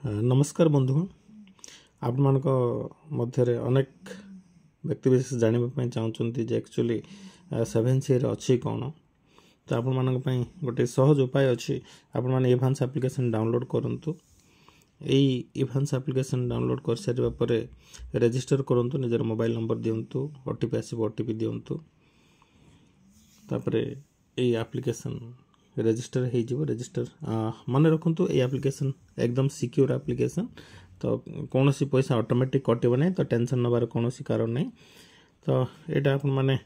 नमस्कार बंधुगण आपण मानक मध्य अनेक व्यक्तिविशेष जानापी चाहते जे एक्चुअली 7C अच्छी कौन तो आपण मानक गोटे सहज उपाय अच्छी आपण मैंने एडवांस एप्लिकेशन डाउनलोड करूँ एडवांस एप्लिकेशन डाउनलोड कर सारे पर रजिस्टर करूँ निजर मोबाइल नंबर दिंतु ओटीपी आसो ओटीपी दिंतु तापर ये एप्लिकेशन रजिस्टर हो रजिस्टर मन रखु ये एप्लिकेशन एकदम सिक्योर एप्लिकेशन तो कौन सी पैसा ऑटोमेटिक कटब नहीं तो टेंशन नबार कौन सी कारण नहीं तो यहाँ आप मैंने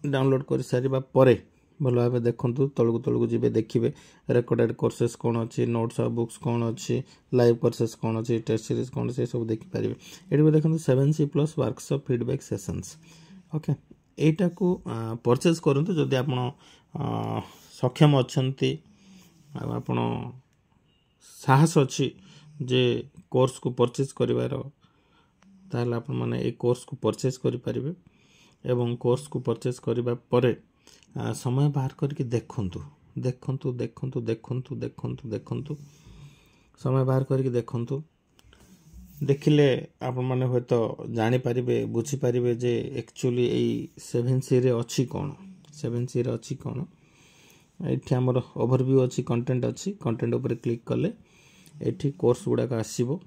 डाउनलोड कर सारा पर भल भाव देखु तलू जी देखिए रेकर्डेड कोर्सेस कौन अच्छी नोट्स और बुक्स कौन अच्छी लाइव कोर्सेस कौन अच्छी टेस्ट सीरीज कौन से सब देखिपारे ये देखो 7C+ workshop feedback sessions okay एटा को परचेज करूँ जदि आप सक्षम अच्छा आपण साहस अच्छी जे कोर्स को परचेज करिवार ताहले आपण माने ए कोर्स को परचेज करि परिबे एवं कोर्स को परचेज करिबा परे समय बाहर करके देखंतु देखंतु देखंतु देखंतु देखंतु देखंतु समय बाहर करके देखंतु देखिले आपण माने होय तो जानि परिबे बुझी परिबे जे एक्चुअली एई 7C रे अछि कोन 7C रे अछि कोन एठी हमर ओवरव्यू अछि कंटेंट ऊपर क्लिक कले एठी कोर्स गुडा का आसीबो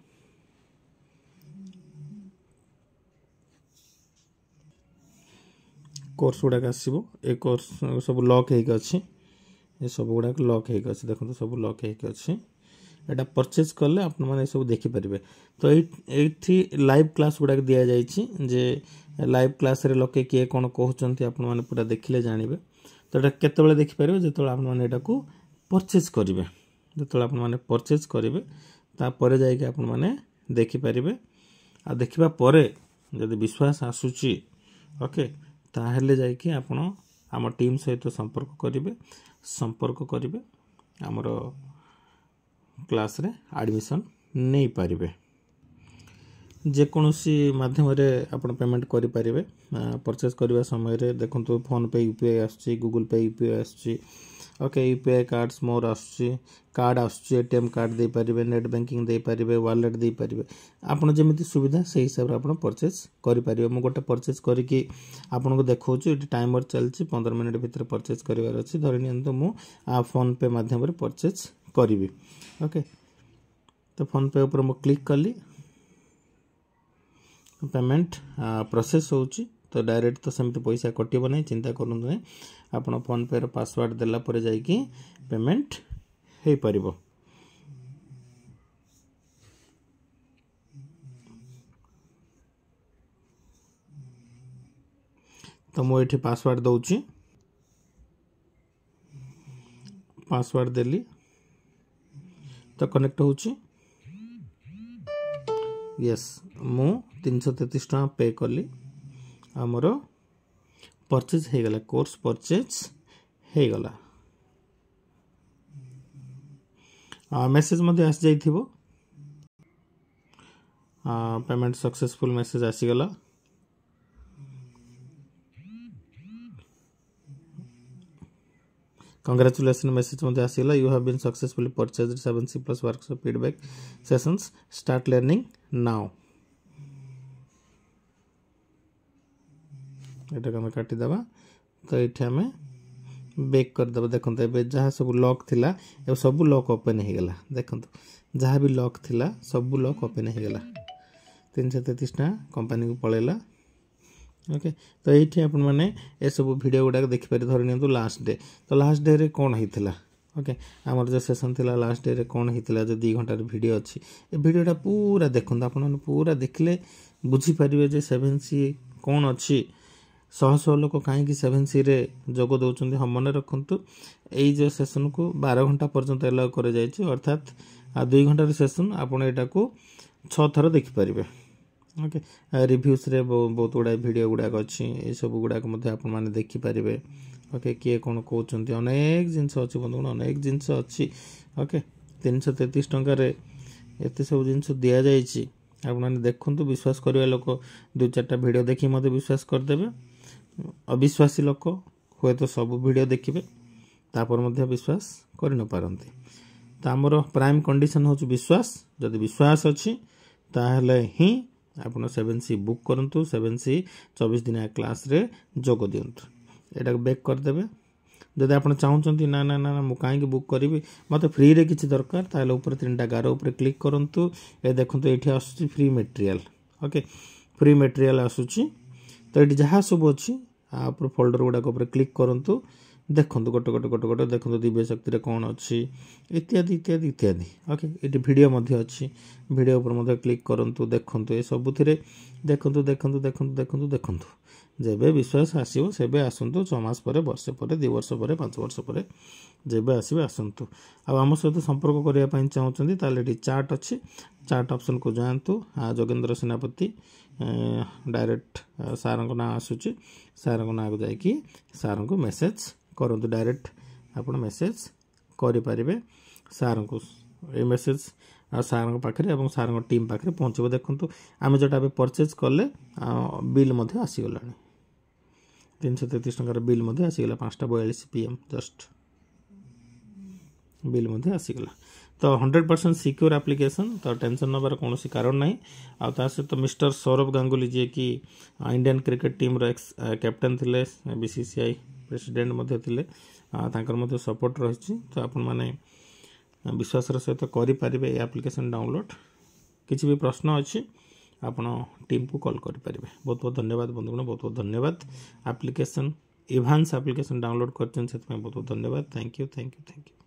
कोर्स गुडा का आसीबो ए कोर्स सब लॉक हेक अछि ए सब गुडा लॉक हेक अछि देखो सब लॉक हेक अछि एटा परचेज कले आपण माने सब देखि परिबे तो एठी लाइव क्लास गुडा दिया जायछि जे लाइव क्लास रे लोके के कोन कहउचंती आपण माने पूरा देखिले जानिबे तो एटा केतेबेले देखि परिबे जेतोला आपण माने एटा को परचेज करिवे जेतोला आपण माने परचेज करिवे ता परे जाय के आपण माने देखि परिबे आ देखिबा परे जदि विश्वास आसुची ओके ताहेले जाय के आपण हम टीम सहित संपर्क करिवे हमर क्लास रे एडमिशन नहीं पारिबे जेकोसी माध्यम रे आपण पेमेंट करि परिबे परचेज करबा समय रे देखंतु फोन पे यूपीआई आछी गूगल पे यूपीआई आछी ओके यूपीआई कार्ड्स मोर आछी कार्ड आछी एटीएम कार्ड दे परिबे नेट बैंकिंग दे परिबे वॉलेट दे परिबे आपण जेमिति सुविधा से हिसाब रे आपण परचेज करि परिबे मु गोटे परचेज करि कि आपण को देखौछु एटी टाइमर चलछि 15 मिनिट भीतर परचेज करिवार अछि धरि नियंतु मु फोन पे माध्यम रे परचेज करिवि ओके तो फोन पे ऊपर मु क्लिक कली पेमेंट प्रोसेस होउची तो डायरेक्ट तो सेमती पैसा कटिबो नहीं चिंता करनु नहीं आपण फोन पे रो पासवर्ड देला परे जाई कि पेमेंट हे परिबो तो मु एठी पासवर्ड दउची पासवर्ड देली तो कनेक्ट होउची यस मु 333 टका पे कली आमर परचेज हो गला कोर्स परचेज हो गला मेसेज मध्य आस जाइथिबो पेमेंट सक्सेसफुल मेसेज आसी गला Congratulations message मध्य आसीला you have been successfully purchased 7C+ workshop feedback sessions start learning now एटा हम काटी दबा तो एठी हमें बैक कर दबा देखंत ए जहा सब लॉक थिला ए सब लॉक ओपन हे गेला देखंत जहा भी लॉक थिला सब लॉक ओपन हे गेला 333 टा कंपनी को पळेला ओके तो ये आपण माने ए सब वीडियो गुडा देखि पारे धरि नियंतु लास्ट डे रे कोन हितला ओके हमर जो सेशन थिला लास्ट डे रे कोन हितला जो 2 घंटा रे वीडियो अछि ए वीडियोटा पूरा देखंत आपण माने पूरा देखले बुझी परिबे जे 7C कोन अछि सह लोक कहीं 7C रे जोग दउचंदी हम मन रखंतु एई जो सेशन को 12 घंटा पर्यंत अलाउ करे जायछि अर्थात 2 घंटा रे सेशन आपण एटा को 6 थर देखि परिबे ओके रिव्यूज रे बहुत गुडा वीडियो गुडा अछि ए सब गुडा को मध्ये आपण माने देखि परिबे ओके किए कोन कहउचंती अनेक जिंस अछि बंधु अनेक जिंस अछि ओके 333 टका रे एते सब जिंस दिया जायछि आपण माने देखंतु विश्वास करबा लोक 2-4टा वीडियो देखि मध्ये विश्वास कर देबे अविश्वासी लोक होय तो सब वीडियो देखिबे तापर मध्ये विश्वास करि न पारंती तो आमर प्राइम कंडीशन हूँ विश्वास जदि विश्वास अच्छी ताहले ही आप 7C बुक करूँ 7C 24 दिनिया क्लास रे जोग दिंतु एटा बैक करदे जदि आप चाहते ना ना ना मुझे कहीं बुक करी मत फ्री रे किसी दरकार ताहले ऊपर 3टा गार ऊपर क्लिक करूँ ये देखो ये आसूँ free material okay free material आसूँ तो ये जहाँ सब अच्छी आप फोल्डर गुड़ाक क्लिक करूँ देखो गोटे गोटे गोटे गोटे देखो दिव्य शक्ति कौन अच्छी इत्यादि इत्यादि इत्यादि ओके ये वीडियो अच्छी वीडियो पर क्लिक करूँ देखो ये सबुथ देखो देखो देखो देखो देखो जेबे विश्वास आसो सेबे आसतु 6 मास पर वर्षे पर 2 वर्ष पर 5 वर्ष पर जेबे आसबे आसतु आम सहित संपर्क करने चाहते ताले चार्ट अच्छी चार्ट ऑप्शन को जातु जोगेंद्र सेनापति डायरेक्ट सार ना आसूँ सार ना को जाकि सार को मेसेज करूँ डायरेक्ट आप मेसेज करें सार को ये मेसेज सार पाखे सार टीम पाखे पहुँचब देखो आम जोटा परचेज कले बिल आसीगला 333 टंकार बिल आसीगला 5:42 PM जस्ट बिल आसीगला तो 100% सिक्योर एप्लिकेशन तो टेंशन नबार कौन कारण ना आ सहित मिस्टर सौरभ गांगुली जी कि Indian cricket team x captain थिले BCCI प्रेसिडेंट थे सपोर्ट रही तो आपण मैंने विश्वास सहित करें एप्लिकेशन डाउनलोड किसी भी प्रश्न अच्छी आपण टीम को कॉल करें बहुत बहुत धन्यवाद बंधुगण बहुत बहुत धन्यवाद एप्लिकेशन एडवांस एप्लिकेशन डाउनलोड कर बहुत बहुत धन्यवाद thank you thank you thank you.